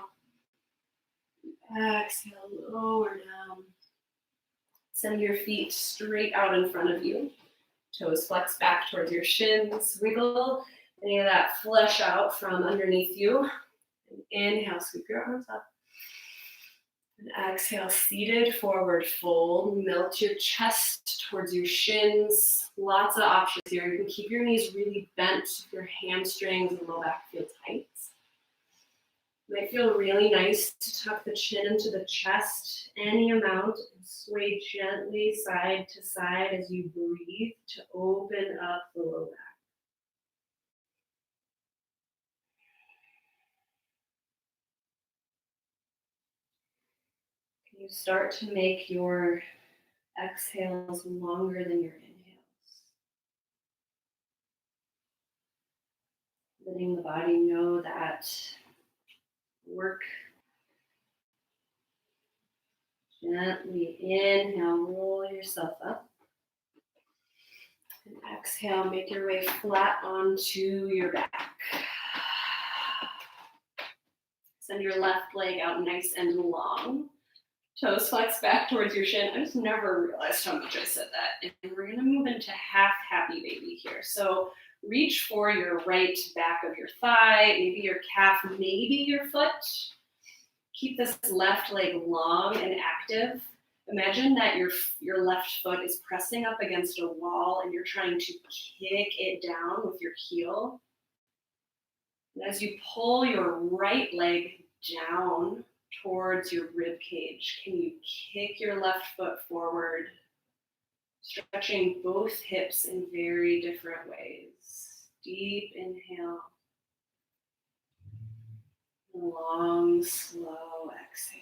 Exhale, lower down. Send your feet straight out in front of you. Toes flex back towards your shins. Wiggle any of that flesh out from underneath you. And inhale, scoop your arms up. And exhale, seated forward fold. Melt your chest towards your shins. Lots of options here. You can keep your knees really bent if your hamstrings and low back feel tight. It might feel really nice to tuck the chin into the chest any amount and sway gently side to side as you breathe to open up the low back. You start to make your exhales longer than your inhales. Letting the body know that work. Gently inhale, roll yourself up. And exhale, make your way flat onto your back. Send your left leg out nice and long. Toes flex back towards your shin. I just never realized how much I said that. And we're gonna move into half happy baby here. So reach for your right back of your thigh, maybe your calf, maybe your foot. Keep this left leg long and active. Imagine that your left foot is pressing up against a wall and you're trying to kick it down with your heel. And as you pull your right leg down towards your rib cage, can you kick your left foot forward, stretching both hips in very different ways. Deep inhale, long, slow exhale.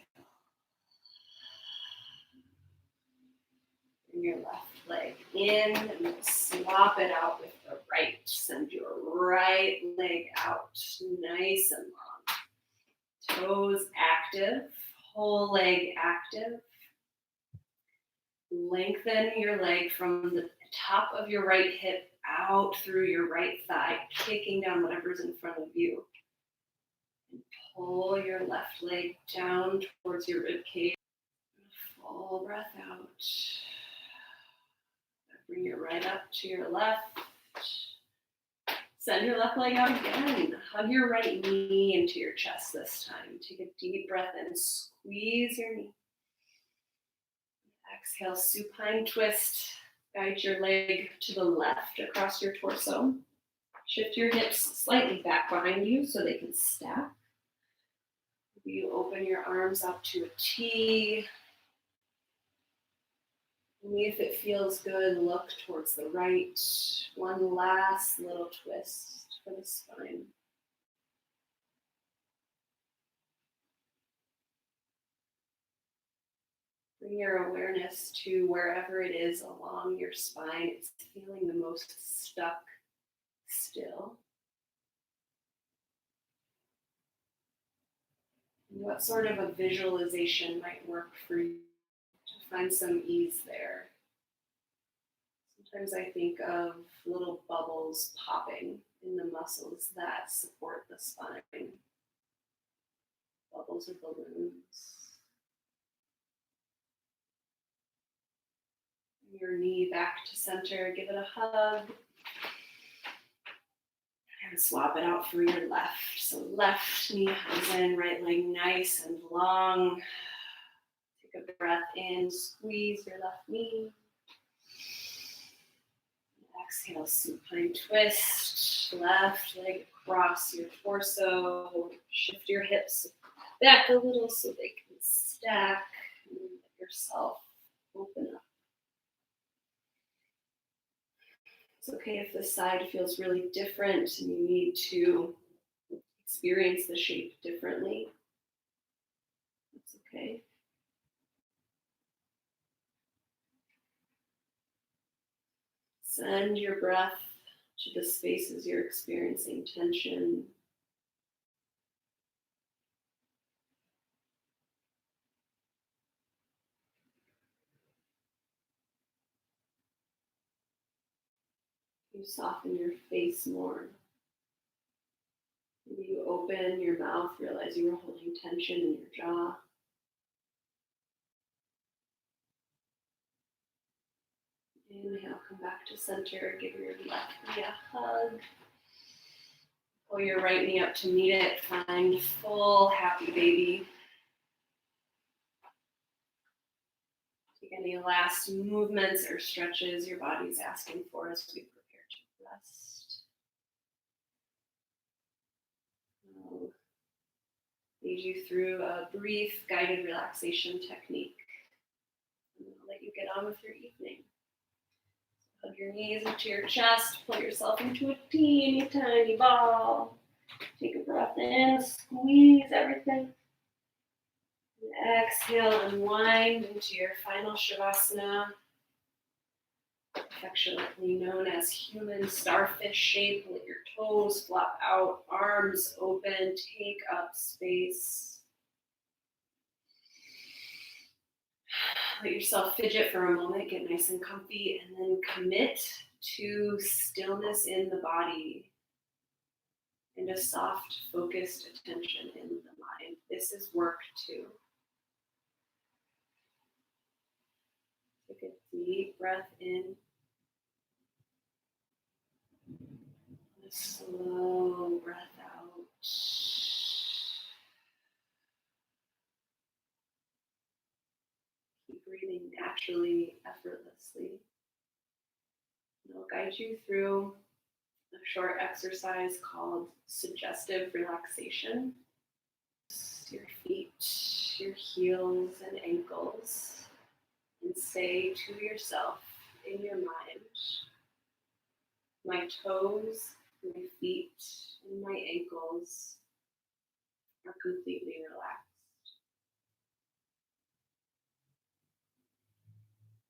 Bring your left leg in and swap it out with the right. Send your right leg out, nice and long. Toes active, whole leg active. Lengthen your leg from the top of your right hip out through your right thigh, kicking down whatever's in front of you. And pull your left leg down towards your rib cage. Full breath out. Bring your right up to your left. Send your left leg out again. Hug your right knee into your chest this time. Take a deep breath in. Squeeze your knee. Exhale, supine twist. Guide your leg to the left across your torso. Shift your hips slightly back behind you so they can stack. You open your arms up to a T. Only if it feels good, look towards the right. One last little twist for the spine. Bring your awareness to wherever it is along your spine. It's feeling the most stuck still. And what sort of a visualization might work for you to find some ease there? Sometimes I think of little bubbles popping in the muscles that support the spine. Bubbles or balloons. Your knee back to center, give it a hug. And swap it out for your left. So left knee hugs in, right leg nice and long. Take a breath in, squeeze your left knee. Exhale, supine twist. Left leg across your torso. Shift your hips back a little so they can stack. And let yourself open up. It's okay if this side feels really different and you need to experience the shape differently. It's okay. Send your breath to the spaces you're experiencing tension. You soften your face more. Maybe you open your mouth, realize you were holding tension in your jaw. Inhale, come back to center. Give your left knee a hug. Pull your right knee up to meet it. Find full happy baby. Take any last movements or stretches your body's asking for as we prepare to rest. I'll lead you through a brief guided relaxation technique. And I'll let you get on with your evening. Hug your knees into your chest, pull yourself into a teeny tiny ball. Take a breath in, squeeze everything. And exhale, unwind into your final Shavasana, affectionately known as human starfish shape. Let your toes flop out, arms open, take up space. Let yourself fidget for a moment, get nice and comfy, and then commit to stillness in the body and a soft, focused attention in the mind. This is work too. Take a deep breath in. A slow breath out. Keep breathing naturally, effortlessly. And I'll guide you through a short exercise called suggestive relaxation. Your feet, your heels and ankles, and say to yourself in your mind, my toes, my feet, and my ankles are completely relaxed.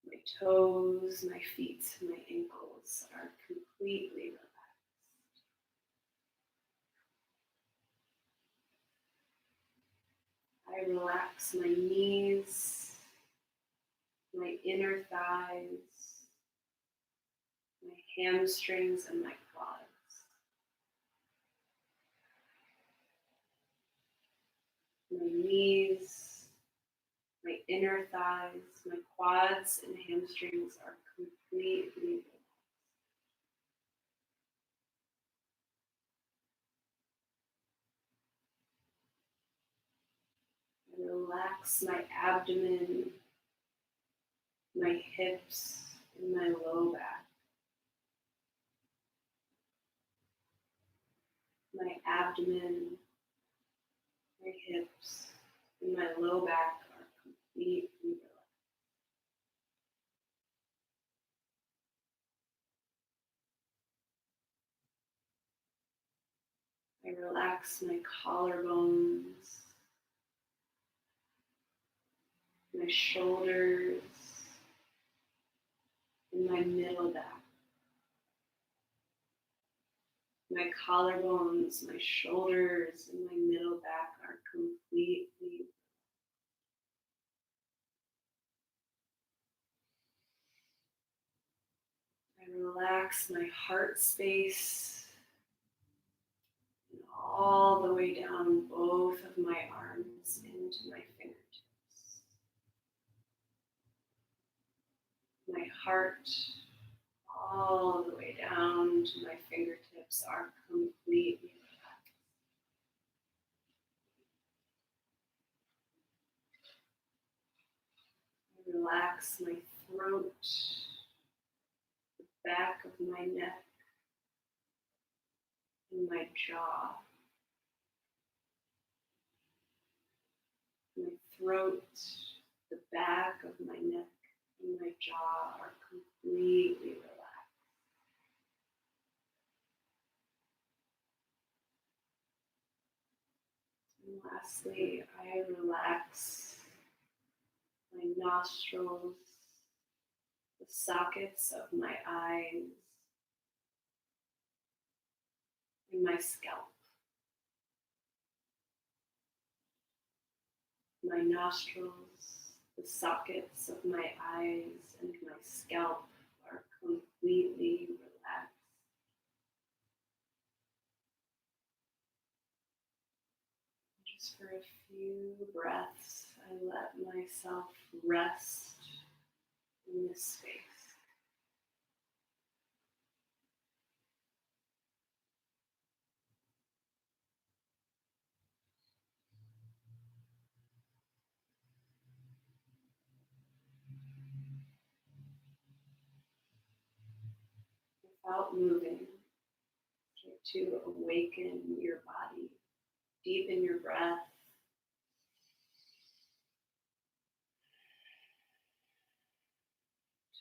My toes, my feet, my ankles are completely relaxed. I relax my knees, my inner thighs, my hamstrings, and my quads. My knees, my inner thighs, my quads, and hamstrings are completely relaxed. I relax my abdomen, my hips, and my low back. My abdomen, my hips, and my low back are completely relaxed. I relax my collarbones, my shoulders, and my middle back. My collarbones, my shoulders, and my middle back are completely. I relax my heart space and all the way down both of my arms into my fingertips. My heart all the way down to my fingertips are completely relaxed. I relax my throat, the back of my neck, and my jaw. My throat, the back of my neck, and my jaw are completely relaxed. And lastly, I relax my nostrils, the sockets of my eyes, and my scalp. My nostrils, the sockets of my eyes, and my scalp are completely relaxed. Just for a few breaths, I let myself rest in this space. Without moving, start to awaken your body, deepen your breath.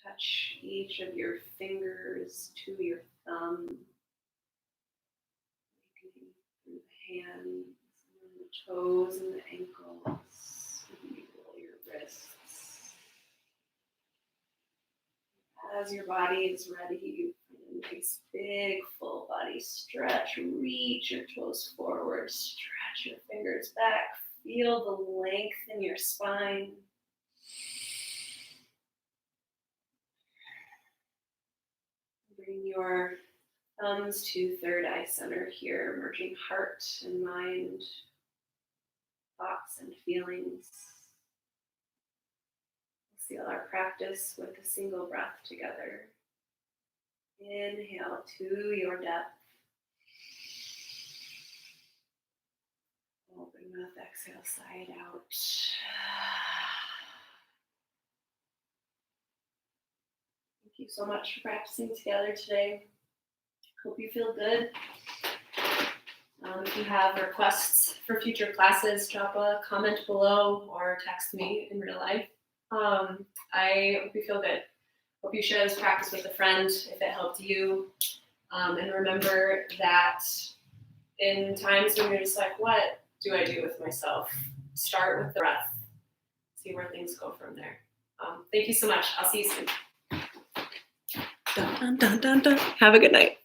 Touch each of your fingers to your thumb, awakening through the hands, and the toes and the ankles. You roll your wrists. As your body is ready, you find a nice big full body stretch. Reach your toes forward, stretch your fingers back. Feel the length in your spine. Bring your thumbs to third eye center here, merging heart and mind, thoughts and feelings. We'll seal our practice with a single breath together. Inhale to your depth. Open mouth, exhale, sigh it out. Thank you so much for practicing together today. Hope you feel good. If you have requests for future classes, drop a comment below or text me in real life. I hope you feel good. Hope you share this practice with a friend if it helped you. And remember that in times when you're just like, what do I do with myself? Start with the breath. See where things go from there. Thank you so much. I'll see you soon. Dun, dun, dun, dun, dun. Have a good night.